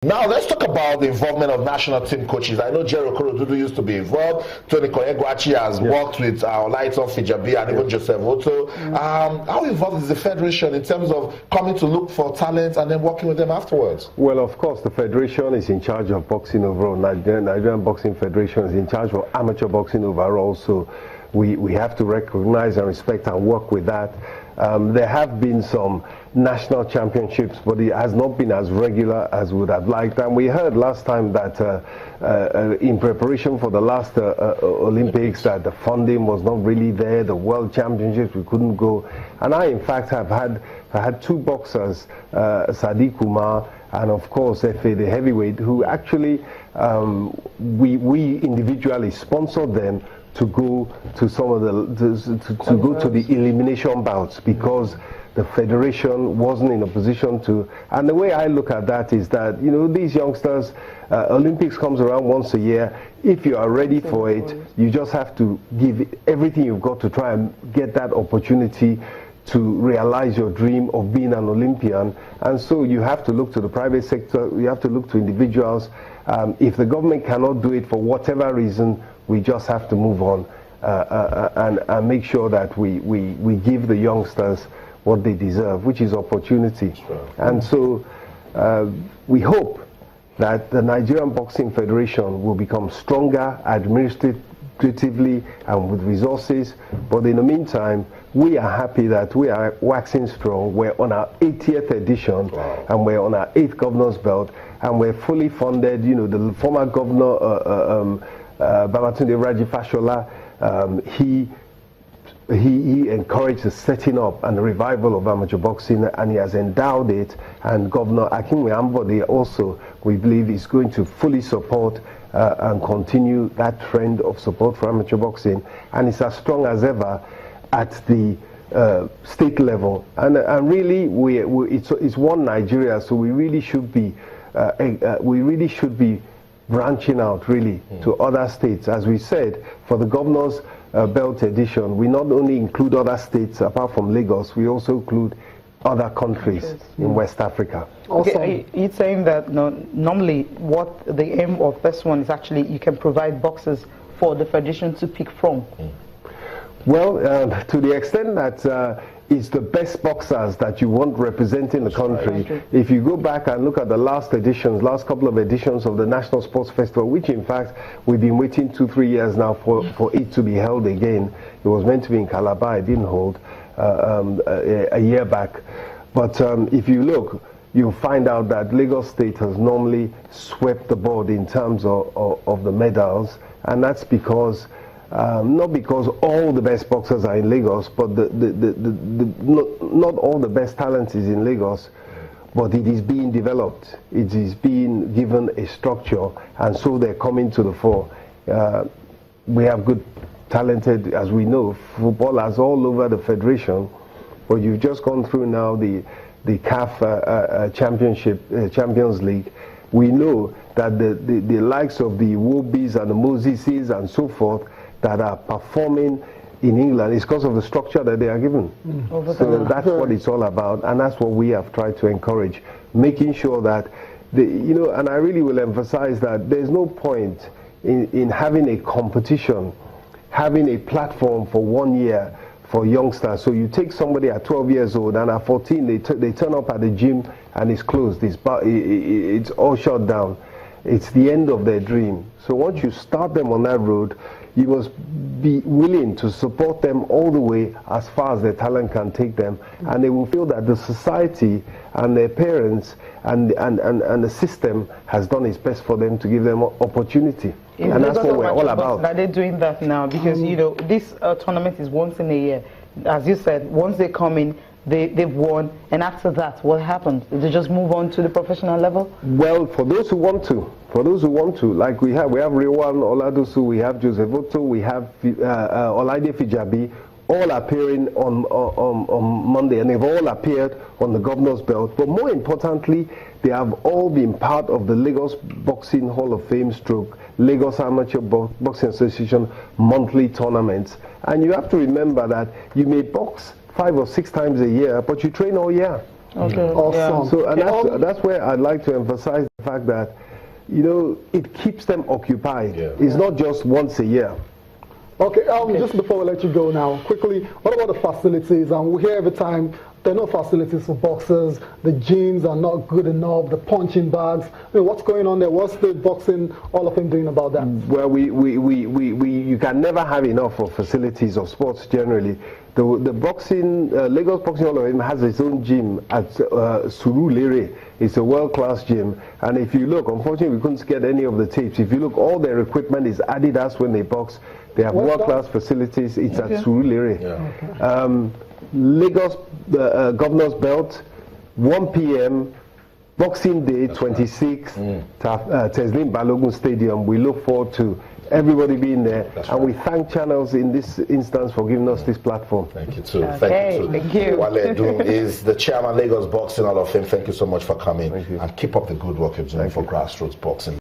Now let's talk about the involvement of national team coaches. I know Jerry Okorodudu used to be involved. Tony Koyegwachi has worked with Olaito Fijabi and even Joseph Otto. How involved is the federation in terms of coming to look for talent and then working with them afterwards? Well, of course, the federation is in charge of boxing overall. Nigerian Boxing Federation is in charge of amateur boxing overall. So we have to recognize and respect and work with that. There have been some national championships, but it has not been as regular as we would have liked. And we heard last time that in preparation for the last Olympics, that the funding was not really there. The World Championships, we couldn't go. And I, in fact, I had two boxers, Sadiq Umar and, of course, Efe, the heavyweight, who actually we individually sponsored them to go to some of the to go to the elimination bouts, because the federation wasn't in a position to. And the way I look at that is that, you know, these youngsters, Olympics comes around once a year. If you are ready for it, you just have to give everything you've got to try and get that opportunity to realize your dream of being an Olympian. And so you have to look to the private sector, you have to look to individuals. If the government cannot do it for whatever reason, we just have to move on and make sure that we give the youngsters what they deserve, which is opportunity. Sure. And so we hope that the Nigerian Boxing Federation will become stronger administratively and with resources. But in the meantime, we are happy that we are waxing strong. We're on our 80th edition. Wow. And we're on our 8th governor's belt, and we're fully funded. You know, the former governor, Babatunde Raji Fashola, he encouraged the setting up and the revival of amateur boxing, and he has endowed it. And Governor Akinwe Ambode also, we believe, is going to fully support and continue that trend of support for amateur boxing. And it's as strong as ever at the state level. And really, it's one Nigeria, so we really should be branching out really to other states. As we said, for the governor's belt edition, we not only include other states apart from Lagos, we also include other countries in West Africa. Okay, you're saying that normally what the aim of this one is actually you can provide boxes for the federation to pick from. Well, to the extent that it's the best boxers that you want representing the country. If you go back and look at the last couple of editions of the National Sports Festival, which in fact we've been waiting 2-3 years now for it to be held again. It was meant to be in Calabar, it didn't hold a year back. But if you look, you'll find out that Lagos State has normally swept the board in terms of the medals, and that's because not because all the best boxers are in Lagos, but not all the best talent is in Lagos, but it is being developed. It is being given a structure, and so they're coming to the fore. We have good, talented, as we know, footballers all over the federation, but you've just gone through now the CAF Champions League. We know that the likes of the Wobis and the Moseses and so forth that are performing in England is because of the structure that they are given. So that's what it's all about, and that's what we have tried to encourage, making sure that, and I really will emphasize that there's no point in having a competition, having a platform for 1 year for youngsters. So you take somebody at 12 years old, and at 14 they turn up at the gym and it's closed, it's all shut down. It's the end of their dream. So once you start them on that road, you must be willing to support them all the way as far as their talent can take them, and they will feel that the society and their parents and the system has done its best for them to give them opportunity. And that's what we're all about. That they're doing that now, because this tournament is once in a year. As you said, once they come in, they've won, and after that, what happens? They just move on to the professional level? Well, for those who want to, like we have Rewan Oladosu, we have Joseph Otto, we have Olaide Fijabi, all appearing on Monday, and they've all appeared on the governor's belt. But more importantly, they have all been part of the Lagos Boxing Hall of Fame / Lagos Amateur Boxing Association monthly tournaments. And you have to remember that you may box 5 or 6 times a year, but you train all year. Okay. Awesome. So, and that's where I'd like to emphasize The fact that, you know, it keeps them occupied. Yeah. It's not just once a year. Okay, just before we let you go now, quickly, what about the facilities? We hear every time there are no facilities for boxers, the gyms are not good enough, the punching bags. I mean, what's going on there? What's the Boxing Hall of Fame doing about that? Well, you can never have enough of facilities of sports generally. The boxing, Lagos Boxing Hall of Fame has its own gym at Surulere. It's a world-class gym. And if you look, unfortunately, we couldn't get any of the tapes. If you look, all their equipment is Adidas when they box. They have world-class facilities. It's at Surulere. Yeah. Okay. Lagos Governor's Belt, 1 p.m., Boxing Day, 26th, Teslim Balogun Stadium. We look forward to everybody being there. And we thank Channels in this instance for giving us this platform. Thank you too. Okay, thank you. Wale Edun is the chairman, Lagos Boxing Hall of Fame. Thank you so much for coming. And keep up the good work you're doing for Grassroots Boxing.